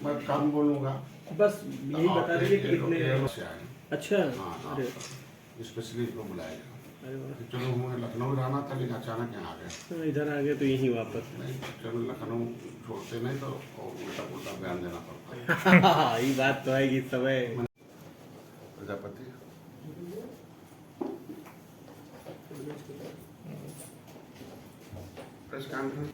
मैं काम बोलूँगा। बस यही बता रही है कि कितने। से आए। अच्छा। हाँ, अरे स्पेशली इनको बुलाया गया। अरे वाह। कि चलो हमें लखनऊ रहना था, लेकिन अचानक यहाँ आ गए। हाँ, इधर आ गए तो यहीं वापस। नहीं, चलो लखनऊ छोड़ते नहीं तो उल्टा पुल्टा बयान देना पड़ता। ये बात तो है कि इस समय प्रजापति प्रेस कॉन्फ्रेंस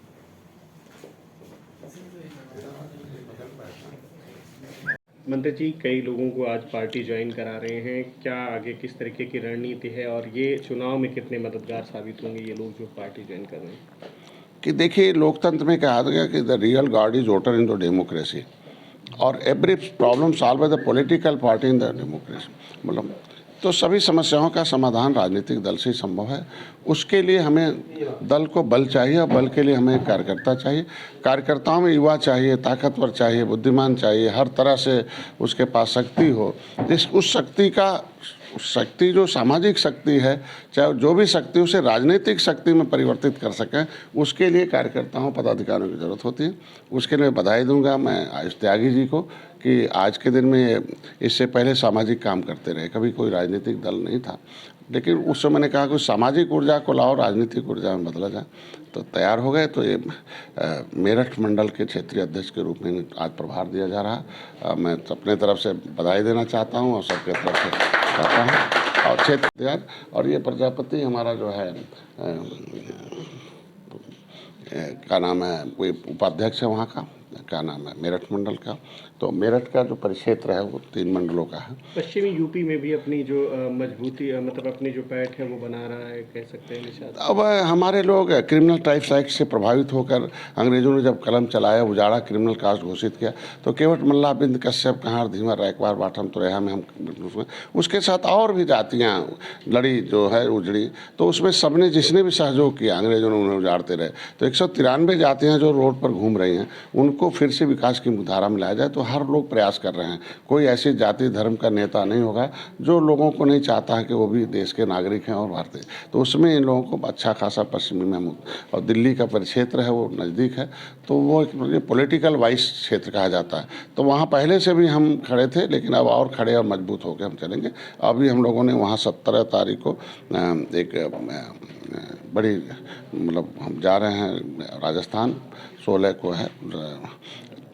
मंत्री जी, कई लोगों को आज पार्टी ज्वाइन करा रहे हैं, क्या आगे किस तरीके की रणनीति है और ये चुनाव में कितने मददगार साबित होंगे ये लोग जो पार्टी ज्वाइन कर रहे हैं? कि देखिए, लोकतंत्र में कहा गया कि the real god is voter in the democracy, और every problem solve by the political party in the democracy. मतलब तो सभी समस्याओं का समाधान राजनीतिक दल से ही संभव है। उसके लिए हमें दल को बल चाहिए, और बल के लिए हमें कार्यकर्ता चाहिए। कार्यकर्ताओं में युवा चाहिए, ताकतवर चाहिए, बुद्धिमान चाहिए, हर तरह से उसके पास शक्ति हो। उस शक्ति जो सामाजिक शक्ति है, चाहे जो भी शक्ति, उसे राजनीतिक शक्ति में परिवर्तित कर सकें, उसके लिए कार्यकर्ताओं पदाधिकारियों की ज़रूरत होती है। उसके लिए बधाई दूंगा मैं आयुष त्यागी जी को कि आज के दिन में इससे पहले सामाजिक काम करते रहे, कभी कोई राजनीतिक दल नहीं था, लेकिन उस समय मैंने कहा कि सामाजिक ऊर्जा को लाओ राजनीतिक ऊर्जा में बदला जाए, तो तैयार हो गए। तो ये मेरठ मंडल के क्षेत्रीय अध्यक्ष के रूप में आज प्रभार दिया जा रहा। मैं अपने तरफ से बधाई देना चाहता हूँ और सबके तरफ से चाहता हूँ। और क्षेत्र तैयार, और ये प्रजापति हमारा जो है क्या नाम है, कोई उपाध्यक्ष है वहाँ का, क्या नाम है, मेरठ मंडल का। तो मेरठ का जो परिक्षेत्र है वो 3 मंडलों का है। पश्चिमी यूपी में भी अपनी जो मजबूती मतलब अपनी जो पैठ है वो बना रहा है, कह सकते हैं निशाद। अब हमारे लोग क्रिमिनल टाइप्स एक्ट से प्रभावित होकर अंग्रेजों ने जब कलम चलाया, उजाड़ा क्रिमिनल कास्ट घोषित किया, तो केवट मल्ला, बिंद कश्यप, कहार, धीवर, रैकवार, बाठम, तुरैया में हम उसके साथ और भी जातियाँ लड़ी जो है उजड़ी, तो उसमें सबने जिसने भी सहयोग किया, अंग्रेजों ने उन्हें उजाड़ते रहे। तो 193 जातियाँ जो रोड पर घूम रही हैं, उनको फिर से विकास की मुख्यधारा में लाया जाए। तो हर लोग प्रयास कर रहे हैं। कोई ऐसी जाति धर्म का नेता नहीं होगा जो लोगों को नहीं चाहता है कि वो भी देश के नागरिक हैं और भारतीय। तो उसमें इन लोगों को अच्छा खासा पश्चिमी में, और दिल्ली का परिक्षेत्र है वो नज़दीक है, तो वो एक पॉलिटिकल वाइस क्षेत्र कहा जाता है। तो वहाँ पहले से भी हम खड़े थे, लेकिन अब और खड़े और मजबूत होकर हम चलेंगे। अभी हम लोगों ने वहाँ 17 तारीख को एक बड़ी मतलब हम जा रहे हैं राजस्थान, 16 को है,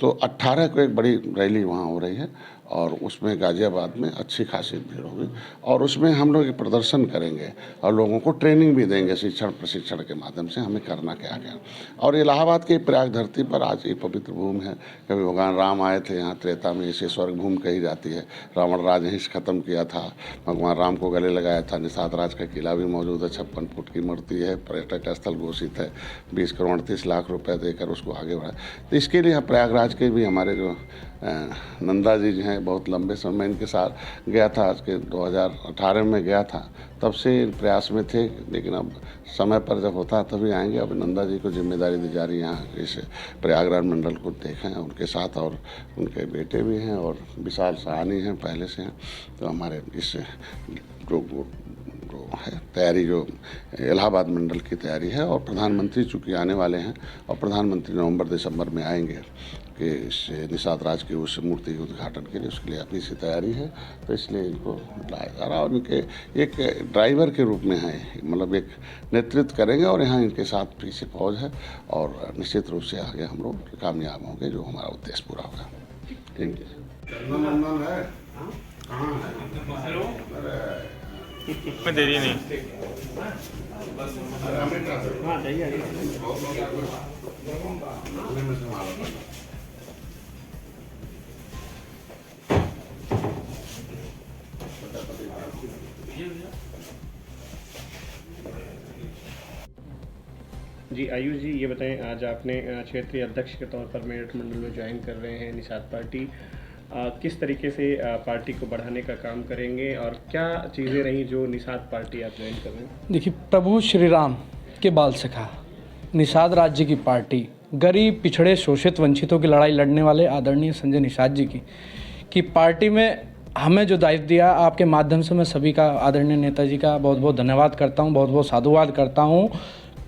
तो 18 को एक बड़ी रैली वहाँ हो रही है, और उसमें गाज़ियाबाद में अच्छी खासी भीड़ होगी, और उसमें हम लोग प्रदर्शन करेंगे और लोगों को ट्रेनिंग भी देंगे प्रशिक्षण के माध्यम से हमें करना क्या है। और इलाहाबाद की प्रयाग धरती पर आज ये पवित्र भूमि है। कभी भगवान राम आए थे यहाँ, त्रेता में इसे स्वर्ग भूमि कही जाती है। रावण राज यहीं से ख़त्म किया था, भगवान राम को गले लगाया था। निषाद राज का किला भी मौजूद है, 56 फुट की मूर्ति है, पर्यटक स्थल घोषित है, 20 करोड़ 30 लाख रुपए देकर उसको आगे बढ़ाया। तो इसके लिए प्रयागराज के भी हमारे जो नंदा जी जो हैं, बहुत लंबे समय इनके साथ गया था, आज के 2018 में गया था, तब से प्रयास में थे, लेकिन अब समय पर जब होता है तभी आएंगे। अब नंदा जी को जिम्मेदारी दी जा रही है यहाँ इस प्रयागराज मंडल को देखें उनके साथ, और उनके बेटे भी हैं और विशाल सहानी हैं पहले से हैं। तो हमारे इस जो है तैयारी, जो इलाहाबाद मंडल की तैयारी है, और प्रधानमंत्री चूँकि आने वाले हैं, और प्रधानमंत्री नवंबर दिसंबर में आएंगे कि इस निषाद राज की उस मूर्ति के उद्घाटन के लिए, उसके लिए अपनी सी तैयारी है। तो इसलिए इनको लाया जा रहा है, और इनके एक ड्राइवर के रूप में है, मतलब एक नेतृत्व करेंगे, और यहाँ इनके साथ पीछे फौज है, और निश्चित रूप से आगे हम लोग कामयाब होंगे, जो हमारा उद्देश्य पूरा होगा। Thank you. मैं देरी नहीं। हाँ जाइए। जी आयुष जी, ये बताएं, आज आपने क्षेत्रीय अध्यक्ष के तौर पर मेरठ मंडल में ज्वाइन कर रहे हैं निषाद पार्टी, किस तरीके से पार्टी को बढ़ाने का काम करेंगे और क्या चीज़ें रहीं जो निषाद पार्टी आप ज्वाइन कर रहे हैं? देखिए, प्रभु श्री राम के बाल सखा निषाद राज्य की पार्टी, गरीब पिछड़े शोषित वंचितों की लड़ाई लड़ने वाले आदरणीय संजय निषाद जी की पार्टी में हमें जो दायित्व दिया, आपके माध्यम से मैं सभी का, आदरणीय नेताजी का बहुत बहुत धन्यवाद करता हूं, बहुत बहुत साधुवाद करता हूं।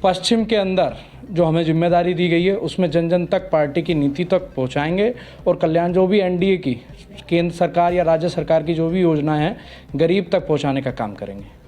पश्चिम के अंदर जो हमें जिम्मेदारी दी गई है उसमें जन जन तक पार्टी की नीति तक पहुंचाएंगे और कल्याण जो भी एनडीए की केंद्र सरकार या राज्य सरकार की जो भी योजनाएं हैं गरीब तक पहुंचाने का काम करेंगे।